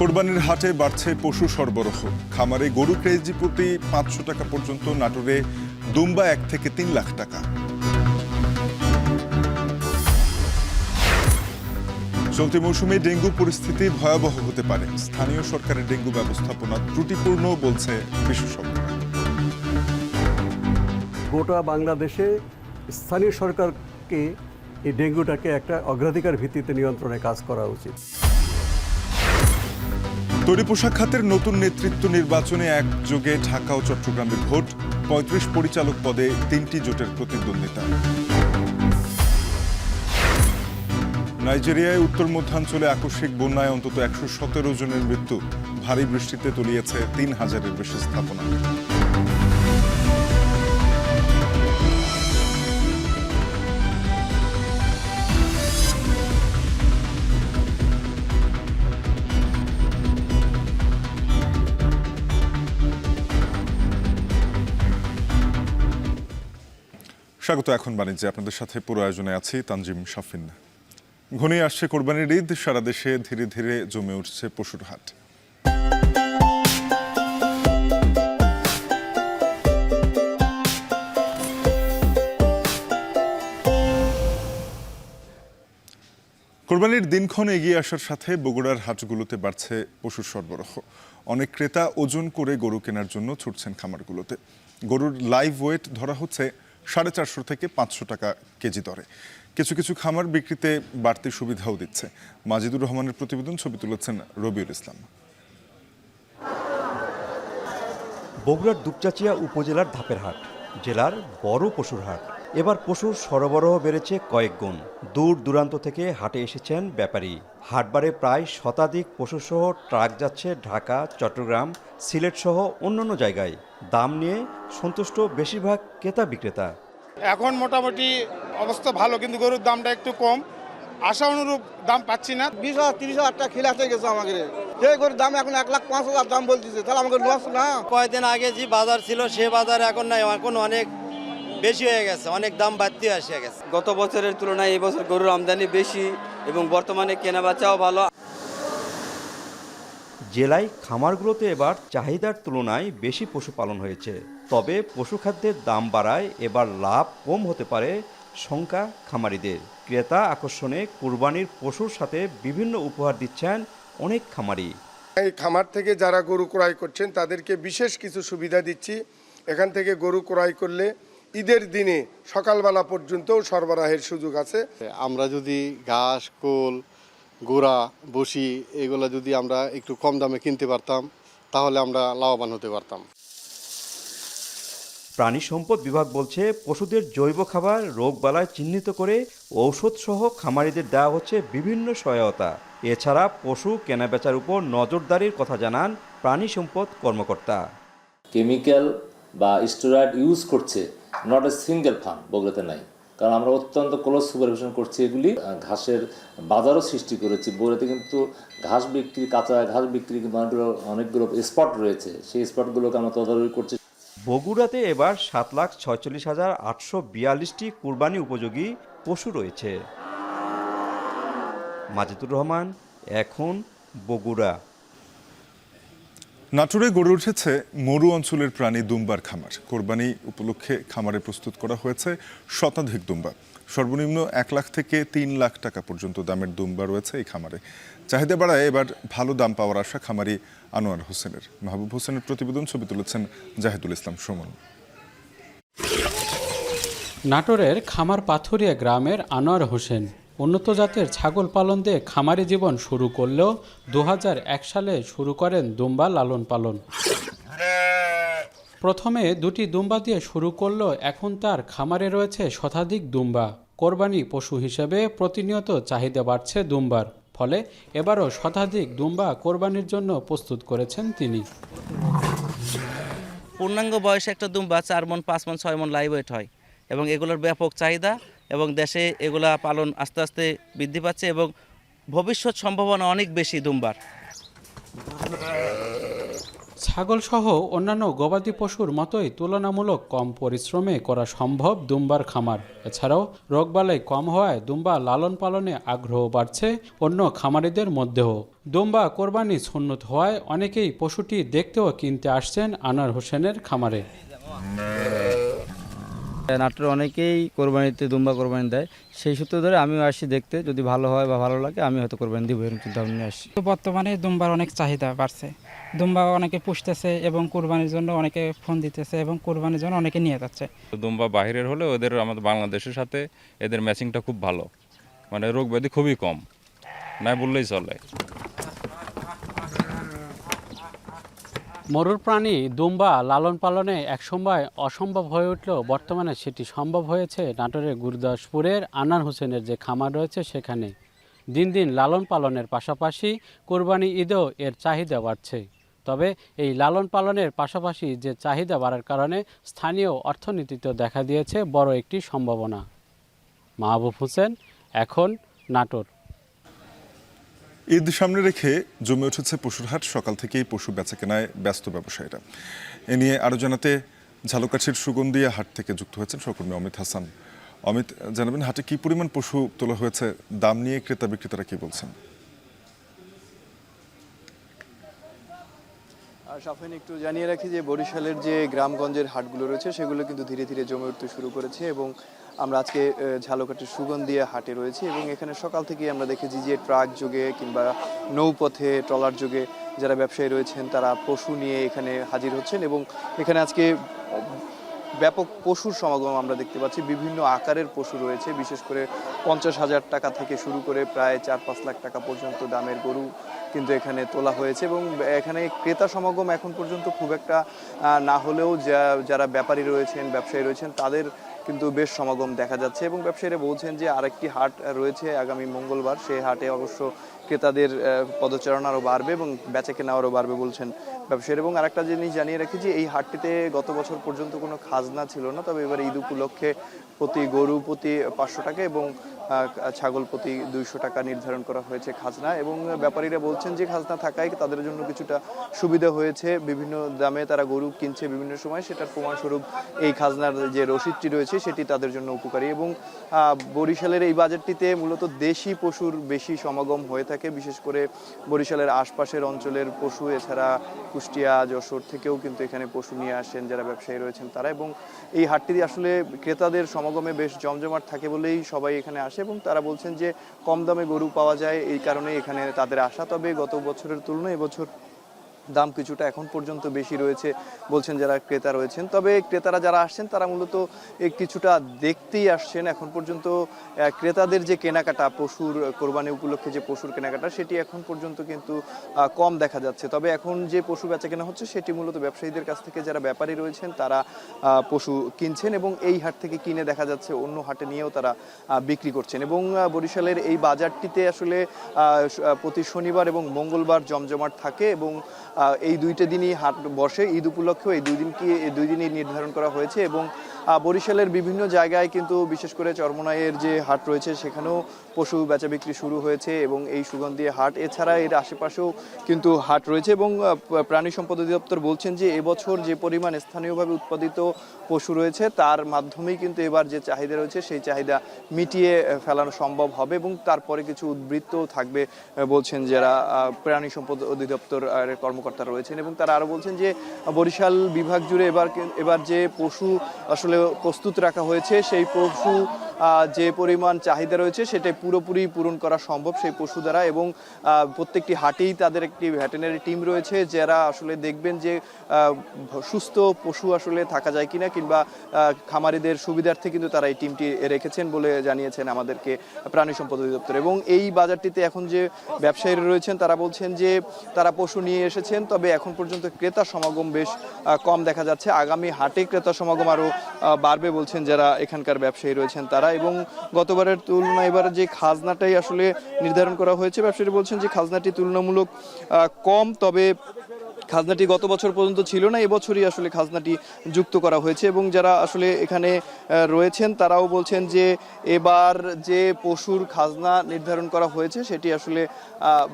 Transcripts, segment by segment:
কোরবানির হাটে বাড়ছে পশু সরবরাহ। খামারে গরু কেজি প্রতি 500 টাকা পর্যন্ত, নাটোরে দুম্বা 1 থেকে 3 লাখ টাকা। চলতি মৌসুমে ডেঙ্গু পরিস্থিতি ভয়াবহ হতে পারে। স্থানীয় সরকারের ডেঙ্গু ব্যবস্থাপনা ত্রুটিপূর্ণ বলছে বিশেষজ্ঞরা। গোটা বাংলাদেশে স্থানীয় সরকারকে এই ডেঙ্গুটাকে একটা অগ্রাধিকার ভিত্তিতে নিয়ন্ত্রণে কাজ করা উচিত। তৈরি পোশাক খাতের নতুন নেতৃত্ব নির্বাচনে একযোগে ঢাকা ও চট্টগ্রামে ভোট। 35 পরিচালক পদে 3টি জোটের প্রতিদ্বন্দ্বিতা। নাইজেরিয়ায় উত্তর মধ্যাঞ্চলে আকস্মিক বন্যায় অন্তত 117 জনের মৃত্যু। ভারী বৃষ্টিতে তলিয়েছে 3000-এর বেশি স্থাপনা। স্বাগত। এখন বাণিজ্যে আপনাদের সাথে পুরো আয়োজনে আছি তানজিম শাফিন। ঘনিয়ে আসছে কোরবানির ঈদ। সারা দেশে ধীরে ধীরে জমে উঠছে পশুর হাট। কোরবানির দিনক্ষণ এগিয়ে আসার সাথে বগুড়ার হাটগুলোতে বাড়ছে পশুর সরবরাহ। অনেক ক্রেতা ওজন করে গরু কেনার জন্য ছুটছেন খামারগুলোতে। গরুর লাইভ ওয়েট ধরা হচ্ছে 450 থেকে 500 টাকা কেজি দরে। কিছু কিছু খামার বিক্রিতে বাড়তি সুবিধাও দিচ্ছে। মাজিদুর রহমানের প্রতিবেদন, ছবি তুলেছেন রবিউল ইসলাম। বগুড়ার দুপচাচিয়া উপজেলার ধাপের হাট জেলার বড় পশুর হাট। এবার পশুর সরবরাহ বেড়েছে কয়েক গুণ। দূর দূরান্ত থেকে হাটে এসেছেন ব্যাপারী। হাটবারে প্রায় শতাধিক পশুসহ ট্রাক যাচ্ছে ঢাকা, চট্টগ্রাম, সিলেট সহ অন্যান্য জায়গায়। দাম নিয়ে সন্তুষ্ট বেশিরভাগ ক্রেতা বিক্রেতা। এখন মোটামুটি অবস্থা ভালো, কিন্তু গরুর দামটা একটু কম। আশা অনুরূপ দাম পাচ্ছি না। 20,000-30,000 টাকা খিলাতে গেছে আমাকে। যে গরুর দাম এখন 1,05,000 দাম বলতেছে, তাহলে আমাকে লস না। কয়েকদিন আগে যে বাজার ছিল সে বাজার এখন নাই, এখন অনেক বেশি হয়ে গেছে, অনেক দাম বাড়তি এসে গেছে। গত বছরের তুলনায় এই বছর গরুর আমদানি বেশি এবং বর্তমানে কেনা বেচাও ভালো। জেলায় খামারগুলোতে এবার চাহিদার তুলনায় বেশি পশুপালন হয়েছে। তবে পশুখাদ্যের দাম বাড়ায় এবার লাভ কম হতে পারে শঙ্কা খামারিদের। ক্রেতা আকর্ষণে কুরবানির পশুর সাথে বিভিন্ন উপহার দিচ্ছেন অনেক খামারি। এই খামার থেকে যারা গরু ক্রয় করছেন তাদেরকে বিশেষ কিছু সুবিধা দিচ্ছি। এখান থেকে গরু ক্রয় করলে ঈদের দিনে সকালবেলা পর্যন্তও সরবরাহের সুযোগ আছে। আমরা যদি ঘাস, কোল, গোড়া, বসি এগুলো যদি আমরা একটু কম দামে কিনতে পারতাম তাহলে আমরা লাভবান হতে পারতাম। প্রাণী সম্পদ বিভাগ বলছে, পশুদের জৈব খাবার, রোগবালাই চিহ্নিত করে ঔষধ সহ খামারিদের দেওয়া হচ্ছে বিভিন্ন সহায়তা। এছাড়া পশু কেনাবেচার উপর নজরদারির কথা জানান প্রাণী সম্পদ কর্মকর্তা। কেমিক্যাল বা স্টেরয়েড ইউজ করছে নট এ সিঙ্গেল ফার্ম বগুড়াতে নাই, কারণ আমরা অত্যন্ত ক্লোজ সুপারভিশন করছি। এগুলি ঘাসের বাজারও সৃষ্টি করেছি। বগুড়াতে কিন্তু ঘাস বিক্রি, কাঁচা ঘাস বিক্রি কিন্তু অনেকগুলো স্পট রয়েছে, সেই স্পটগুলোকে আমরা তদারকি করছি। বগুড়াতে এবার 7,46,842টি কুরবানি উপযোগী পশু রয়েছে। মাজিদুর রহমান, এখন বগুড়া। নাটোরে গড়ে উঠেছে মরু অঞ্চলের প্রাণী দুম্বার খামার। কোরবানি উপলক্ষে খামারে প্রস্তুত করা হয়েছে শতাধিক দুম্বা। সর্বনিম্ন 1 লাখ থেকে 3 লাখ টাকা পর্যন্ত দামের দুম্বা রয়েছে এই খামারে। চাহিদা বাড়ায় এবার ভালো দাম পাওয়ার আশা খামারি আনোয়ার হোসেনের। মাহবুব হোসেনের প্রতিবেদন, ছবি তুলেছেন জাহিদুল ইসলাম সুমন। নাটোরের খামার পাথুরিয়া গ্রামের আনোয়ার হোসেন উন্নত জাতের ছাগল পালন দিয়ে খামারি জীবন শুরু করলেও 2001 সালে শুরু করেন দুম্বা লালন পালন। প্রথমে 2টি দুম্বা দিয়ে শুরু করলেও এখন তার খামারে রয়েছে শতাধিক দুম্বা। কোরবানি পশু হিসেবে প্রতিনিয়ত চাহিদা বাড়ছে দুম্বার, ফলে এবারও শতাধিক দুম্বা কোরবানির জন্য প্রস্তুত করেছেন তিনি। পূর্ণাঙ্গ বয়সে একটা দুম্বা 4 মণ, 5 মণ, 6 মণ লাইভ ওয়েট হয় এবং এগুলোর ব্যাপক চাহিদা এবং দেশে এগুলা পালন আস্তে আস্তে বৃদ্ধি পাচ্ছে এবং ভবিষ্যৎ সম্ভাবনা অনেক বেশি দুম্বার। ছাগলসহ অন্যান্য গবাদি পশুর মতোই তুলনামূলক কম পরিশ্রমে করা সম্ভব দুম্বার খামার। এছাড়াও রোগবালাই কম হওয়ায় দুম্বা লালন পালনে আগ্রহ বাড়ছে অন্য খামারিদের মধ্যেও। দুম্বা কোরবানি সুন্নত হওয়ায় অনেকেই পশুটি দেখতেও কিনতে আসছেন আনোয়ার হোসেনের খামারে। নাটোরে অনেকেই কোরবানিতে দুম্বা কোরবানি দেয়, সেই সূত্র ধরে আমিও আসি দেখতে, যদি ভালো হয় বা ভালো লাগে আমি হয়তো কোরবানি দিব এরকম চিন্তা ভাবনা নিয়ে আসি। বর্তমানে দুম্বার অনেক চাহিদা বাড়ছে, দুম্বা অনেকে পুষতেছে এবং কোরবানির জন্য অনেকে ফোন দিতেছে এবং কোরবানির জন্য অনেকে নিয়ে যাচ্ছে। দুম্বা বাইরের হলে ওদের আমাদের বাংলাদেশের সাথে এদের ম্যাচিংটা খুব ভালো, মানে রোগ ব্যাধি খুবই কম, না বললেই চলে। মরুর প্রাণী দুম্বা লালন পালনে একসময় অসম্ভব হয়ে উঠলেও বর্তমানে সেটি সম্ভব হয়েছে নাটোরের গুরুদাসপুরের আনোয়ার হোসেনের যে খামার রয়েছে সেখানে। দিন দিন লালন পালনের পাশাপাশি কোরবানি ঈদেও এর চাহিদা বাড়ছে। তবে এই লালন পালনের পাশাপাশি যে চাহিদা বাড়ার কারণে স্থানীয় অর্থনীতিতেও দেখা দিয়েছে বড় একটি সম্ভাবনা। মাহবুব হোসেন, এখন, নাটোর। ঈদ সামনে রেখে জমে উঠেছে পশুর হাট। সকাল থেকেই পশু বেচাকেনায় ব্যস্ত ব্যবসায়ীরা। এ নিয়ে আরও জানাতে ঝালকাঠির সুগন্ধিয়া হাট থেকে যুক্ত হয়েছেন সহকর্মী অমিত হাসান। অমিত, জানাবেন হাটে কি পরিমাণ পশু তোলা হয়েছে, দাম নিয়ে ক্রেতা বিক্রেতারা কি বলছেন? সাফাইন, একটু জানিয়ে রাখি যে বরিশালের যে গ্রামগঞ্জের হাটগুলো রয়েছে সেগুলো কিন্তু ধীরে ধীরে জমে উঠতে শুরু করেছে এবং আমরা আজকে ঝালকাঠির সুগন্ধিয়া হাটে রয়েছি এবং এখানে সকাল থেকেই আমরা দেখেছি যে ট্রাক যোগে কিংবা নৌপথে ট্রলার যোগে যারা ব্যবসায়ী রয়েছেন তারা পশু নিয়ে এখানে হাজির হচ্ছেন এবং এখানে আজকে ব্যাপক পশুর সমাগম আমরা দেখতে পাচ্ছি। বিভিন্ন আকারের পশু রয়েছে, বিশেষ করে 50,000 টাকা থেকে শুরু করে প্রায় 4-5 লাখ টাকা পর্যন্ত দামের গরু কিন্তু এখানে তোলা হয়েছে এবং এখানে ক্রেতা সমাগম এখন পর্যন্ত খুব একটা না হলেও যারা ব্যাপারী রয়েছেন, ব্যবসায়ী রয়েছেন, তাদের কিন্তু বেশ সমাগম দেখা যাচ্ছে এবং ব্যবসায়ীরা বলছেন যে আরেকটি হাট রয়েছে আগামী মঙ্গলবার, সেই হাটে অবশ্য ক্রেতাদের পদচারণা আরও বাড়বে এবং বেচাকেনা আরও বাড়বে বলছেন ব্যবসায়ীরা। এবং আরেকটা জিনিস জানিয়ে রাখি যে এই হাটটিতে গত বছর পর্যন্ত কোনো খাজনা ছিল না, তবে এবার ঈদ উপলক্ষে প্রতি গরু প্রতি 500 টাকা এবং ছাগল প্রতি 200 টাকা নির্ধারণ করা হয়েছে খাজনা এবং ব্যাপারীরা বলছেন যে খাজনা থাকায় তাদের জন্য কিছুটা সুবিধা হয়েছে। বিভিন্ন দামে তারা গরু কিনছে বিভিন্ন সময়, সেটার প্রমাণস্বরূপ এই খাজনার যে রসিদটি রয়েছে সেটি তাদের জন্য উপকারী। এবং বরিশালের এই বাজারটিতে মূলত দেশি পশুর বেশি সমাগম হয়ে থাকে, বিশেষ করে বরিশালের আশপাশের অঞ্চলের পশু, এছাড়া কুষ্টিয়া, যশোর থেকেও কিন্তু এখানে পশু নিয়ে আসেন যারা ব্যবসায়ী রয়েছেন তারা। এবং এই হাটটি আসলে ক্রেতাদের সমাগমে বেশ জমজমাট থাকে বলেই সবাই এখানে আসে এবং তারা বলছেন যে কম দামে গরু পাওয়া যায়, এই কারণে এখানে তাদের আসা। তবে গত বছরের তুলনায় এবছর দাম কিছুটা এখন পর্যন্ত বেশি রয়েছে বলছেন যারা ক্রেতা রয়েছেন। তবে ক্রেতারা যারা আসছেন তারা মূলত কিছুটা দেখতেই আসছেন। এখন পর্যন্ত ক্রেতাদের যে কেনাকাটা, পশুর কোরবানি উপলক্ষে যে পশুর কেনাকাটা, সেটি এখন পর্যন্ত কিন্তু কম দেখা যাচ্ছে। তবে এখন যে পশু বেচা কেনা হচ্ছে সেটি মূলত ব্যবসায়ীদের কাছ থেকে যারা ব্যাপারী রয়েছেন তারা পশু কিনছেন এবং এই হাট থেকে কিনে দেখা যাচ্ছে অন্য হাটে নিয়েও তারা বিক্রি করছেন। এবং বরিশালের এই বাজারটিতে আসলে প্রতি শনিবার এবং মঙ্গলবার জমজমাট থাকে এবং এই দুইটা দিনই হাট বসে। ঈদ উপলক্ষেও এই দুই দিনই নির্ধারণ করা হয়েছে এবং বরিশালের বিভিন্ন জায়গায় কিন্তু বিশেষ করে চরমোনাইয়ের যে হাট রয়েছে সেখানেও পশু বেচা বিক্রি শুরু হয়েছে এবং এই সুগন্ধিয়া হাট এছাড়া এর আশেপাশেও কিন্তু হাট রয়েছে এবং প্রাণী সম্পদ অধিদপ্তর বলছেন যে এবছর যে পরিমাণ স্থানীয়ভাবে উৎপাদিত পশু রয়েছে তার মাধ্যমেই কিন্তু এবার যে চাহিদা রয়েছে সেই চাহিদা মিটিয়ে ফেলানো সম্ভব হবে এবং তারপরে কিছু উদ্বৃত্ত থাকবে বলছেন যারা প্রাণী সম্পদ অধিদপ্তর কর্মকর্তারা রয়েছেন। এবং তারা আরও বলছেন যে বরিশাল বিভাগ জুড়ে এবার যে পশু আসলে প্রস্তুত রাখা হয়েছে সেই পশু যে পরিমাণ চাহিদা রয়েছে সেটাই পুরোপুরি পূরণ করা সম্ভব সেই পশু দ্বারা। এবং প্রত্যেকটি হাটেই তাদের একটি ভেটেরিনারি টিম রয়েছে যারা আসলে দেখবেন যে সুস্থ পশু আসলে থাকা যায় কিনা কিংবা খামারিদের সুবিধার্থে কিন্তু তারা এই টিমটি রেখেছেন বলে জানিয়েছেন আমাদেরকে প্রাণী সম্পদ অধিদপ্তর। এবং এই বাজারটিতে এখন যে ব্যবসায়ীরা রয়েছেন তারা বলছেন যে তারা পশু নিয়ে এসেছেন, তবে এখন পর্যন্ত ক্রেতা সমাগম বেশ কম দেখা যাচ্ছে। আগামী হাটে ক্রেতা সমাগম আরও বাড়বে বলছেন যারা এখানকার ব্যবসায়ী রয়েছেন তারা। এবং গতবারের তুলনায় এবার যে খাজনাটাই আসলে নির্ধারণ করা হয়েছে, ব্যবসায়ী বলছেন যে খাজনাটি তুলনামূলক কম, তবে খাজনাটি গত বছর পর্যন্ত ছিল না, এবছরই আসলে খাজনাটি যুক্ত করা হয়েছে এবং যারা আসলে এখানে রয়েছেন তারাও বলছেন যে এবার যে পশুর খাজনা নির্ধারণ করা হয়েছে সেটি আসলে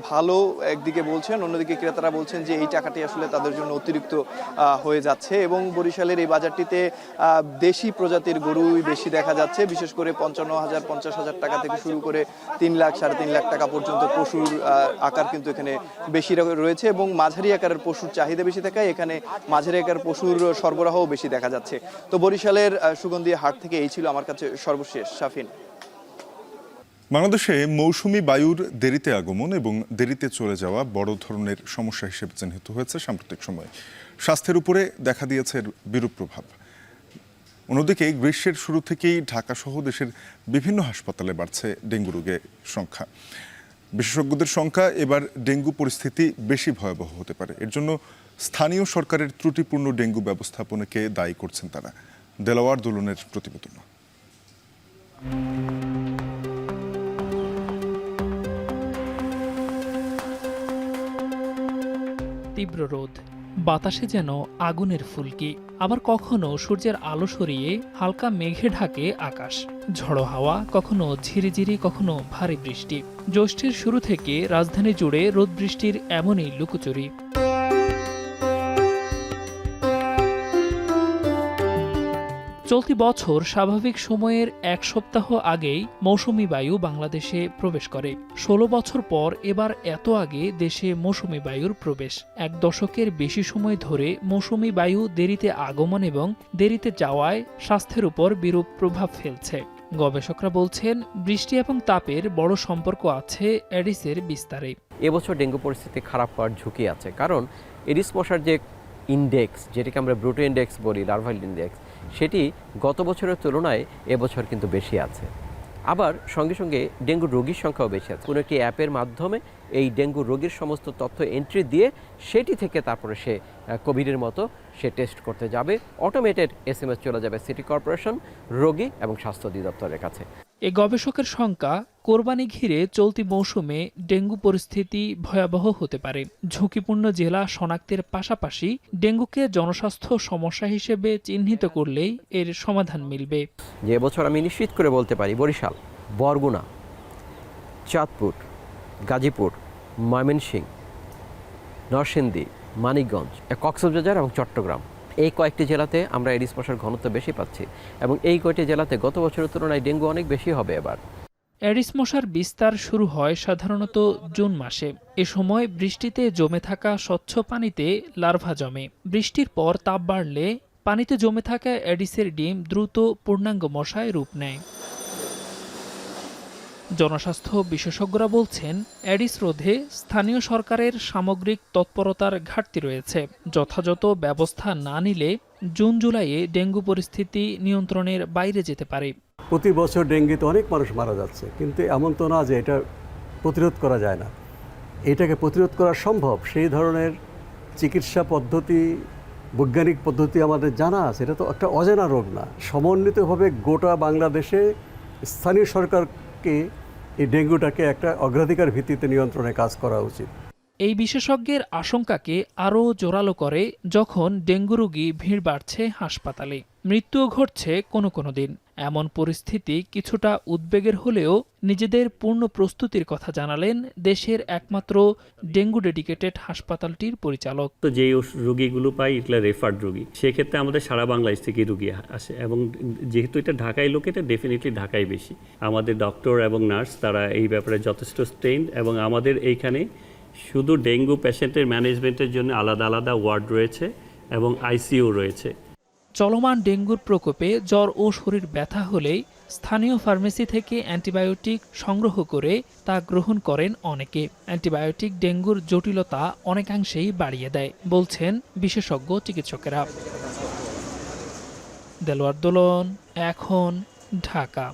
ভালো একদিকে বলছেন, অন্যদিকে ক্রেতারা বলছেন যে এই টাকাটি আসলে তাদের জন্য অতিরিক্ত হয়ে যাচ্ছে এবং বরিশালের এই বাজারটিতে দেশি প্রজাতির গরুই বেশি দেখা যাচ্ছে, বিশেষ করে 55,000 50,000 টাকা থেকে শুরু করে 3 লাখ 3.5 লাখ টাকা পর্যন্ত পশুর আকার কিন্তু এখানে বেশি রয়েছে এবং মাঝারি আকারের পশুর চাহিদা বেশি থাকায় এখানে মাঝারি আকারের পশুর সরবরাহও বেশি দেখা যাচ্ছে। তো বরিশালের সুগন্ধি হাট থেকে এই ছিল আমার কাছে সর্বশেষ। শাফিন। বাংলাদেশে মৌসুমি বায়ুর দেরিতে আগমন এবং দেরিতে চলে যাওয়া বড় ধরনের সমস্যা হিসেবে চিহ্নিত হয়েছে সাম্প্রতিক সময়ে। স্বাস্থ্যের উপরে দেখা দিয়েছে এর বিরূপ প্রভাব। অন্যদিকে গ্রীষ্মের শুরু থেকেই ঢাকা সহ দেশের বিভিন্ন হাসপাতালে বাড়ছে ডেঙ্গু রোগের সংখ্যা। বিশেষজ্ঞদের সংখ্যা এবার ডেঙ্গু পরিস্থিতি বেশি ভয়াবহ হতে পারে। এর জন্য স্থানীয় সরকারের ত্রুটিপূর্ণ ডেঙ্গু ব্যবস্থাপনাকে দায়ী করছেন তারা। দেলাওয়ার দোলনের প্রতিবেদন। তীব্র রোদ, বাতাসে যেন আগুনের ফুলকি, আবার কখনো সূর্যের আলো সরিয়ে হালকা মেঘে ঢাকে আকাশ। ঝড়ো হাওয়া, কখনো ঝিরিঝিরি, কখনো ভারী বৃষ্টি। জ্যৈষ্ঠের শুরু থেকে রাজধানী জুড়ে রোদ বৃষ্টির এমনই লুকোচুরি। চলতি বছর স্বাভাবিক সময়ের 1 সপ্তাহ আগেই মৌসুমি বায়ু বাংলাদেশে প্রবেশ করে। 16 বছর পর এবার এত আগে দেশে মৌসুমি বায়ুর প্রবেশ। 1 দশকের বেশি সময় ধরে মৌসুমি বায়ু দেরিতে আগমন এবং দেরিতে যাওয়ায় স্বাস্থ্যের উপর বিরূপ প্রভাব ফেলছে। গবেষকরা বলছেন, বৃষ্টি এবং তাপের বড় সম্পর্ক আছে এডিসের বিস্তারে। এবছর ডেঙ্গু পরিস্থিতি খারাপ হওয়ার ঝুঁকি আছে, কারণ এডিস মশার যে ইন্ডেক্স, যেটাকে আমরা ব্রুটো ইন্ডেক্স বলি, লার্ভাল ইন্ডেক্স, সেটি গত বছরের তুলনায় এবছর কিন্তু বেশি আছে। আবার সঙ্গে সঙ্গে ডেঙ্গু রোগীর সংখ্যাও বেশি আছে। কোনো একটি অ্যাপের মাধ্যমে এই ডেঙ্গু রোগীর সমস্ত তথ্য এন্ট্রি দিয়ে সেটি থেকে তারপরে সে কোভিডের মতো সে টেস্ট করতে যাবে। অটোমেটেড SMS চলে যাবে সিটি কর্পোরেশন, রোগী এবং স্বাস্থ্য অধিদপ্তরের কাছে। এই গবেষকের শঙ্কা, কোরবানি ঘিরে চলতি মৌসুমে ডেঙ্গু পরিস্থিতি ভয়াবহ হতে পারে। ঝুঁকিপূর্ণ জেলা শনাক্তের পাশাপাশি ডেঙ্গুকে জনস্বাস্থ্য সমস্যা হিসেবে চিহ্নিত করলেই এর সমাধান মিলবে। যে এবছর আমি নিশ্চিত করে বলতে পারি, বরিশাল, বরগুনা, চাঁদপুর, গাজীপুর, ময়মনসিংহ, নরসিংদী, মানিকগঞ্জ, কক্সবাজার এবং চট্টগ্রাম, এই কয়েকটি জেলাতে আমরা এডিস মশার ঘনত্ব বেশি পাচ্ছি এবং এই কয়েকটি জেলাতে গত বছরের তুলনায় ডেঙ্গু অনেক বেশি হবে এবার। এডিস মশার বিস্তার শুরু হয় সাধারণত জুন মাসে। এ সময় বৃষ্টিতে জমে থাকা স্বচ্ছ পানিতে লার্ভা জমে। বৃষ্টির পর তাপ বাড়লে পানিতে জমে থাকা এডিসের ডিম দ্রুত পূর্ণাঙ্গ মশায় রূপ নেয়। জনস্বাস্থ্য বিশেষজ্ঞরা বলছেন, এডিস রোধে স্থানীয় সরকারের সামগ্রিক তৎপরতার ঘাটতি রয়েছে। যথাযথ ব্যবস্থা না নিলে জুন জুলাইয়ে ডেঙ্গু পরিস্থিতি নিয়ন্ত্রণের বাইরে যেতে পারে। প্রতি বছর ডেঙ্গুতে অনেক মানুষ মারা যাচ্ছে, কিন্তু এমন তো না যে এটা প্রতিরোধ করা যায় না। এটাকে প্রতিরোধ করা সম্ভব। সেই ধরনের চিকিৎসা পদ্ধতি, বৈজ্ঞানিক পদ্ধতি আমাদের জানা আছে। এটা তো একটা অজানা রোগ না। সমন্বিতভাবে গোটা বাংলাদেশে স্থানীয় সরকারকে এই ডেঙ্গুটাকে একটা অগ্রাধিকার ভিত্তিতে নিয়ন্ত্রণে কাজ করা উচিত। এই বিশেষজ্ঞের আশঙ্কাকে আরও জোরালো করে যখন ডেঙ্গু রোগী ভিড় বাড়ছে হাসপাতালে, মৃত্যুও ঘটছে কোনো দিন। এমন পরিস্থিতি কিছুটা উদ্বেগের হলেও নিজেদের পূর্ণ প্রস্তুতির কথা জানালেন দেশের একমাত্র ডেঙ্গু ডেডিকেটেড হাসপাতালটির পরিচালক। তো যে রোগীগুলো পাই এগুলো রেফার্ড রোগী, সেক্ষেত্রে আমাদের সারা বাংলাদেশ থেকে রোগী আসে এবং যেহেতু এটা ঢাকায় লোকেতে, ডেফিনেটলি ঢাকায় বেশি। আমাদের ডক্টর এবং নার্স তারা এই ব্যাপারে যথেষ্ট ট্রেন্ড এবং আমাদের এইখানে শুধু ডেঙ্গু পেশেন্টের ম্যানেজমেন্টের জন্য আলাদা আলাদা ওয়ার্ড রয়েছে এবং আইসিইউ রয়েছে। চলমান ডেঙ্গুর প্রকোপে জ্বর ও শরীর ব্যথা হলেই স্থানীয় ফার্মেসি থেকে অ্যান্টিবায়োটিক সংগ্রহ করে তা গ্রহণ করেন অনেকে। অ্যান্টিবায়োটিক ডেঙ্গুর জটিলতা অনেকাংশেই বাড়িয়ে দেয় বলছেন বিশেষজ্ঞ চিকিৎসকেরা। দেলোয়ার দোলন, এখন, ঢাকা।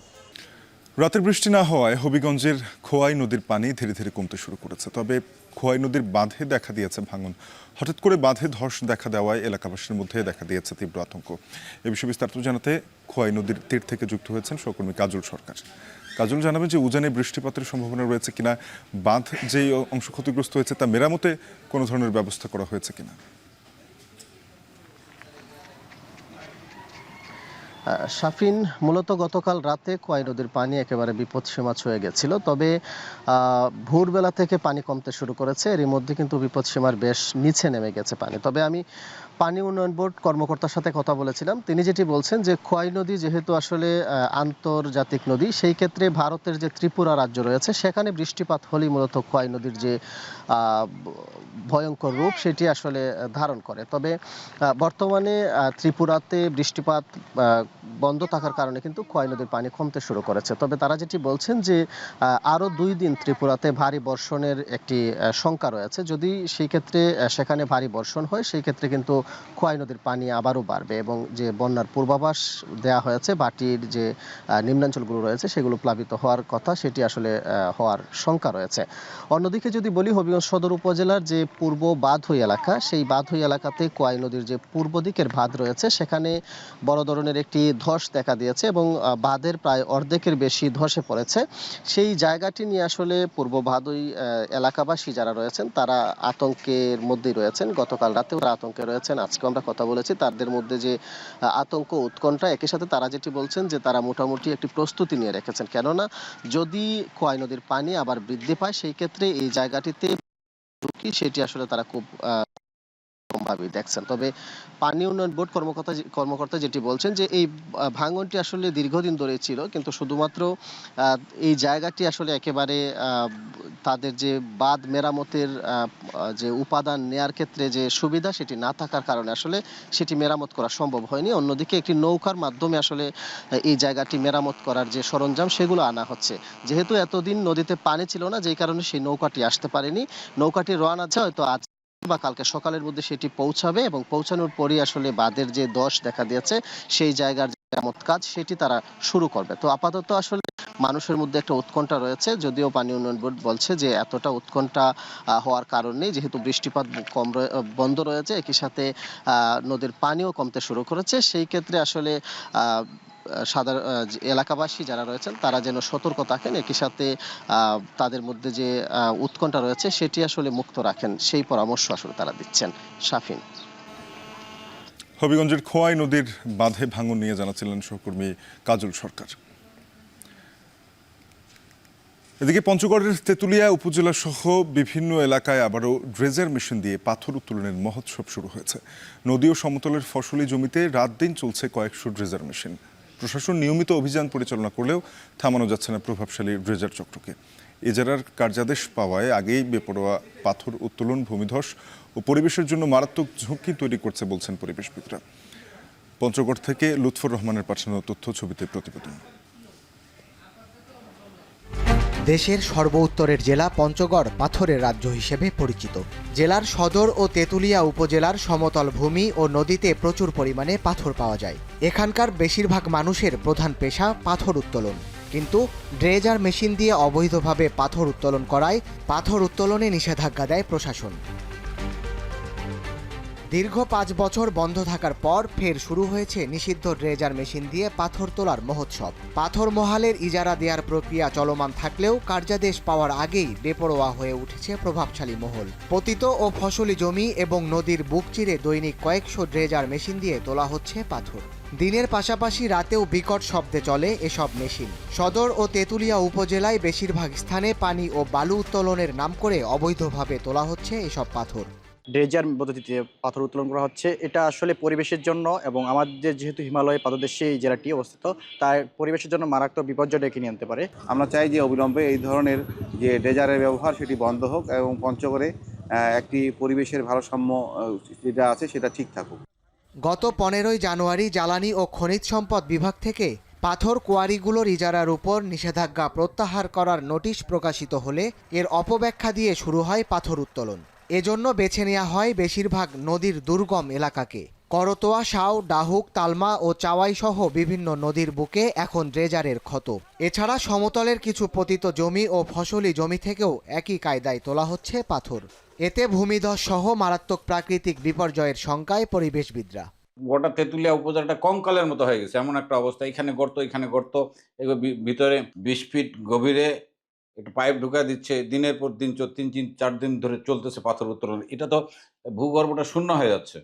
রাতের বৃষ্টি না হওয়ায় হবিগঞ্জের খোয়াই নদীর পানি ধীরে ধীরে কমতে শুরু করেছে। তবে খোয়াই নদীর বাঁধে দেখা দিয়েছে ভাঙন। হঠাৎ করে বাঁধে ধস দেখা দেওয়ায় এলাকাবাসীর মধ্যে দেখা দিয়েছে তীব্র আতঙ্ক। এ বিষয়ে বিস্তারিত জানাতে খোয়াই নদীর তীর থেকে যুক্ত হয়েছেন সহকর্মী কাজল সরকার। কাজল জানাবেন যে উজানে বৃষ্টিপাতের সম্ভাবনা রয়েছে কিনা, বাঁধ যেই অংশ ক্ষতিগ্রস্ত হয়েছে তা মেরামতে কোনো ধরনের ব্যবস্থা করা হয়েছে কিনা? শাফিন, মূলত গতকাল রাতে কোয়াই নদীর পানি একেবারে বিপদসীমা ছুঁয়ে গেছিল, তবে ভোরবেলা থেকে পানি কমতে শুরু করেছে। এরই মধ্যে কিন্তু বিপদসীমার বেশ নিচে নেমে গেছে পানি। তবে আমি পানি উন্নয়ন বোর্ড কর্মকর্তার সাথে কথা বলেছিলাম, তিনি যেটি বলছেন যে খোয়াই নদী যেহেতু আসলে আন্তর্জাতিক নদী, সেই ক্ষেত্রে ভারতের যে ত্রিপুরা রাজ্য রয়েছে সেখানে বৃষ্টিপাত হলেই মূলত খোয়াই নদীর যে ভয়ঙ্কর রূপ সেটি আসলে ধারণ করে। তবে বর্তমানে ত্রিপুরাতে বৃষ্টিপাত বন্ধ থাকার কারণে কিন্তু খোয়াই নদীর পানি কমতে শুরু করেছে। তবে তারা যেটি বলছেন যে আরও 2 দিন ত্রিপুরাতে ভারী বর্ষণের একটি শঙ্কা রয়েছে। যদি সেই ক্ষেত্রে সেখানে ভারী বর্ষণ হয়, সেই ক্ষেত্রে কিন্তু খোয়াই নদীর পানি আবারও বাড়বে এবং যে বন্যার পূর্বাভাস দেয়া হয়েছে, বাটির যে নিম্নাঞ্চলগুলো রয়েছে সেগুলো প্লাবিত হওয়ার কথা, সেটি আসলে হওয়ার শঙ্কা রয়েছে। অন্যদিকে যদি বলি, হবিগঞ্জ সদর উপজেলার যে পূর্ব বাঁধই এলাকা, সেই বাঁধই এলাকাতে কোয়াই নদীর যে পূর্ব দিকের বাঁধ রয়েছে সেখানে বড় ধরনের একটি ধস দেখা দিয়েছে এবং বাঁধের প্রায় অর্ধেকের বেশি ধসে পড়েছে। সেই জায়গাটি নিয়ে আসলে পূর্ব বাঁধই এলাকাবাসী যারা রয়েছেন তারা আতঙ্কের মধ্যেই রয়েছেন। গতকাল রাতেও আতঙ্কে রয়েছেন, আজকে আমরা কথা বলেছি তাদের মধ্যে যে আতঙ্ক উৎকণ্ঠা, একই সাথে তারা যেটি বলছেন যে তারা মোটামুটি একটি প্রস্তুতি নিয়ে রেখেছেন, কেননা যদি খোয়াই নদীর পানি আবার বৃদ্ধি পায় সেই ক্ষেত্রে এই জায়গাটিতে ঝুঁকি সেটি আসলে তারা খুব ভাবেই দেখছেন। তবে পানি উন্নয়ন বোর্ড কর্মকর্তা যেটি বলছেন যে এই ভাঙনটি আসলে দীর্ঘদিন ধরে ছিল, কিন্তু শুধুমাত্র এই জায়গাটি আসলে একেবারে তাদের যে বাঁধ মেরামতের যে উপাদান নেয়ার ক্ষেত্রে যে সুবিধা সেটি না থাকার কারণে আসলে সেটি মেরামত করা সম্ভব হয়নি। অন্যদিকে একটি নৌকার মাধ্যমে আসলে এই জায়গাটি মেরামত করার যে সরঞ্জাম সেগুলো আনা হচ্ছে। যেহেতু এতদিন নদীতে পানি ছিল না, যেই কারণে সেই নৌকাটি আসতে পারেনি। নৌকাটি রওনা আছে হয়তো আজ বা কালকে সকালের মধ্যে সেটি পৌঁছাবে এবং পৌঁছানোর পরই আসলে বাঁধের যে ধস দেখা দিয়েছে সেই জায়গার যে মেরামত কাজ সেটি তারা শুরু করবে। তো আপাতত আসলে মানুষের মধ্যে একটা উৎকণ্ঠা রয়েছে, যদিও পানি উন্নয়ন বোর্ড বলছে যে এতটা উৎকণ্ঠা হওয়ার কারণ নেই, যেহেতু বৃষ্টিপাত বন্ধ রয়েছে, একই সাথে নদীর পানিও কমতে শুরু করেছে। সেই ক্ষেত্রে আসলে সাধারণ এলাকাবাসী যারা রয়েছেন তারা যেন সতর্ক থাকেন, একই সাথে তাদের মধ্যে যে উৎকণ্ঠা রয়েছে সেটি আসলে মুক্ত রাখেন, সেই পরামর্শ আসলে তারা দিচ্ছেন। শাফিন। হবিগঞ্জের খোয়াই নদীর বাঁধে ভাঙন নিয়ে জানাচ্ছিলেন সহকর্মী কাজল সরকার। এদিকে পঞ্চগড়ের তেঁতুলিয়া উপজেলা সহ বিভিন্ন এলাকায় আবারও ড্রেজার মেশিন দিয়ে পাথর উত্তোলনের মহোৎসব শুরু হয়েছে। নদী ও সমতলের ফসলি জমিতে রাত দিন চলছে কয়েকশো ড্রেজার মেশিন। প্রশাসন নিয়মিত অভিযান পরিচালনা করলেও থামানো যাচ্ছে না প্রভাবশালী ড্রেজার চক্রকে। এজারার কার্যাদেশ পাওয়ায় আগেই বেপরোয়া পাথর উত্তোলন ভূমিধস ও পরিবেশের জন্য মারাত্মক ঝুঁকি তৈরি করছে বলছেন পরিবেশবিদরা। পঞ্চগড় থেকে লুৎফর রহমানের পাঠানো তথ্য ছবিতে প্রতিবেদন। দেশের সর্বোত্তরের জেলা পঞ্চগড় পাথরের রাজ্য হিসেবে পরিচিত। জেলার সদর ও তেঁতুলিয়া উপজেলার সমতল ভূমি ও নদীতে প্রচুর পরিমাণে পাথর পাওয়া যায়। এখানকার বেশিরভাগ মানুষের প্রধান পেশা পাথর উত্তোলন, কিন্তু ড্রেজার মেশিন দিয়ে অবৈধভাবে পাথর উত্তোলন করায় পাথর উত্তোলনে নিষেধাজ্ঞা দেয় প্রশাসন। দীর্ঘ 5 বছর বন্ধ থাকার পর ফের শুরু হয়েছে নিষিদ্ধ ড্রেজার মেশিন দিয়ে পাথর তোলার মহোৎসব। পাথর মহালের ইজারা দেওয়ার প্রক্রিয়া চলমান থাকলেও কার্যাদেশ পাওয়ার আগেই বেপরোয়া হয়ে উঠেছে প্রভাবশালী মহল। পতিত ও ফসলি জমি এবং নদীর বুক চিরে দৈনিক কয়েকশো ড্রেজার মেশিন দিয়ে তোলা হচ্ছে পাথর। দিনের পাশাপাশি রাতেও বিকট শব্দে চলে এসব মেশিন। সদর ও তেঁতুলিয়া উপজেলায় বেশিরভাগ স্থানে পানি ও বালু উত্তোলনের নাম করে অবৈধভাবে তোলা হচ্ছে এসব পাথর। ড্রেজার পদ্ধতিতে পাথর উত্তোলন করা হচ্ছে, এটা আসলে পরিবেশের জন্য এবং আমাদের যেহেতু হিমালয় পাদদেশে এই জেলাটি অবস্থিত, তাই পরিবেশের জন্য মারাত্মক বিপর্যয় ডেকে নিয়ে আনতে পারে। আমরা চাই যে অবিলম্বে এই ধরনের যে ড্রেজারের ব্যবহার সেটি বন্ধ হোক এবং পঞ্চগড়ে একটি পরিবেশের ভারসাম্য যেটা আছে সেটা ঠিক থাকুক। গত 15ই জানুয়ারি জ্বালানি ও খনিজ সম্পদ বিভাগ থেকে পাথর কোয়ারিগুলোর ইজারার উপর নিষেধাজ্ঞা প্রত্যাহার করার নোটিশ প্রকাশিত হলে এর অপব্যাখ্যা দিয়ে শুরু হয় পাথর উত্তোলন। এজন্য বেছে নেওয়া হয় বেশিরভাগ নদীর দুর্গম এলাকাকে। করতোয়া, শাও, ডাহুক, তালমা ও চাওয়াই সহ বিভিন্ন নদীর বুকে এখন ড্রেজারের ক্ষত। এছাড়া সমতলের কিছু পতিত জমি ও ফসলি জমি থেকেও একই কায়দায় তোলা হচ্ছে পাথর। এতে ভূমিধস সহ মারাত্মক প্রাকৃতিক বিপর্যয়ের শঙ্কায় পরিবেশবিদরা। গোটা তেঁতুলিয়া উপজেলাটা কঙ্কালের মতো হয়ে গেছে, এমন একটা অবস্থা। এখানে গর্ত এগুলো ভিতরে 20 ফিট গভীরে একটা পাইপ ঢুকা দিচ্ছে, দিনের পর দিন 3-4 দিন ধরে চলতেছে পাথর উত্তোলন। এটা তো ভূগর্ভটা শূন্য হয়ে যাচ্ছে।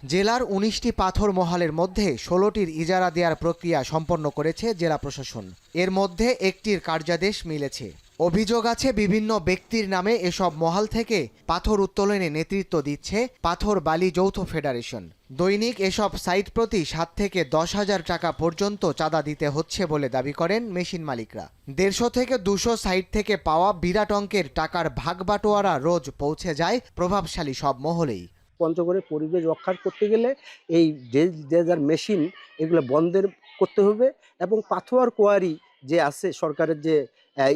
জেলার 19টি পাথর মহালের মধ্যে 16টির ইজারা দেওয়ার প্রক্রিয়া সম্পন্ন করেছে জেলা প্রশাসন। এর মধ্যে একটির কার্যাদেশ মিলেছে। অভিযোগ আছে বিভিন্ন ব্যক্তির নামে এসব মহাল থেকে পাথর উত্তোলনে নেতৃত্ব দিচ্ছে পাথর বালি যৌথ ফেডারেশন। দৈনিক এসব সাইট প্রতি 7 থেকে 10,000 টাকা পর্যন্ত চাঁদা দিতে হচ্ছে বলে দাবি করেন মেশিন মালিকরা। 150 থেকে 200 সাইট থেকে পাওয়া বিরাট অঙ্কের টাকার ভাগবাটোয়ারা রোজ পৌঁছে যায় প্রভাবশালী সব মহলেই। পঞ্চগড়ের পরিবেশ রক্ষা করতে গেলে এই যে যার মেশিন এগুলো বন্ধের করতে হবে, এবং পাথর কোয়ারি যে আছে সরকারের যে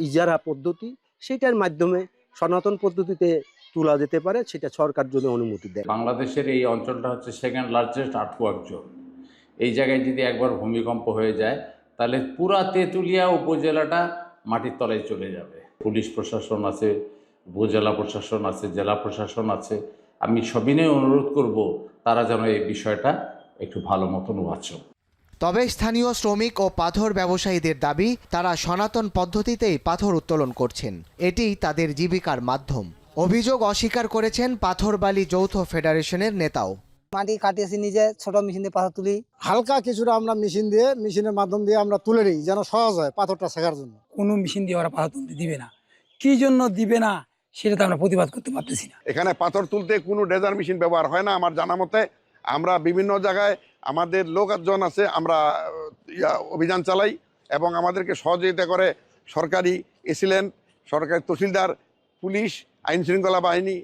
ইজারা পদ্ধতি, সেটার মাধ্যমে সনাতন পদ্ধতিতে তোলা যেতে পারে, সেটা সরকার যদি অনুমতি দেয়। বাংলাদেশের এই অঞ্চলটা হচ্ছে সেকেন্ড লার্জেস্ট আর্থওয়ার্ক জোন। এই জায়গায় যদি একবার ভূমিকম্প হয়ে যায় তাহলে পুরা তেঁতুলিয়া উপজেলাটা মাটির তলায় চলে যাবে। পুলিশ প্রশাসন আছে, উপজেলা প্রশাসন আছে, জেলা প্রশাসন আছে। আমি সবিনয় অনুরোধ করব তারা যেন এই বিষয়টা একটু ভালো মতন ওয়াচো। তবে স্থানীয় শ্রমিক ও পাথর ব্যবসায়ীদের দাবি, তারা সনাতন পদ্ধতিতেই পাথর উত্তোলন করছেন, এটিই তাদের জীবিকার মাধ্যম। অভিযোগ অস্বীকার করেছেন পাথর বালি যৌথ ফেডারেশনের নেতাও। মাটি কাটিয়েছি নিজে, ছোট মেশিন দিয়ে পাথর তুলি। হালকা কিছুটা আমরা মেশিনের মাধ্যম দিয়ে আমরা তুলে নিই, যেন সহজ হয় পাথরটা শেখার জন্য। কোনো মেশিন দিয়ে ওরা পাথর তুলতে দিবে না। কি জন্য দিবে না সেটা তো আমরা প্রতিবাদ করতে পারতেছি না। এখানে পাথর তুলতে কোনো ড্রেজার মেশিন ব্যবহার হয় না আমার জানা মতে। আমরা বিভিন্ন জায়গায় আমাদের লোকজন আছে, আমরা অভিযান চালাই এবং আমাদেরকে সহযোগিতা করে সরকারি এসিলেন্ট, সরকারি তহসিলদার, পুলিশ, আইন শৃঙ্খলা বাহিনী।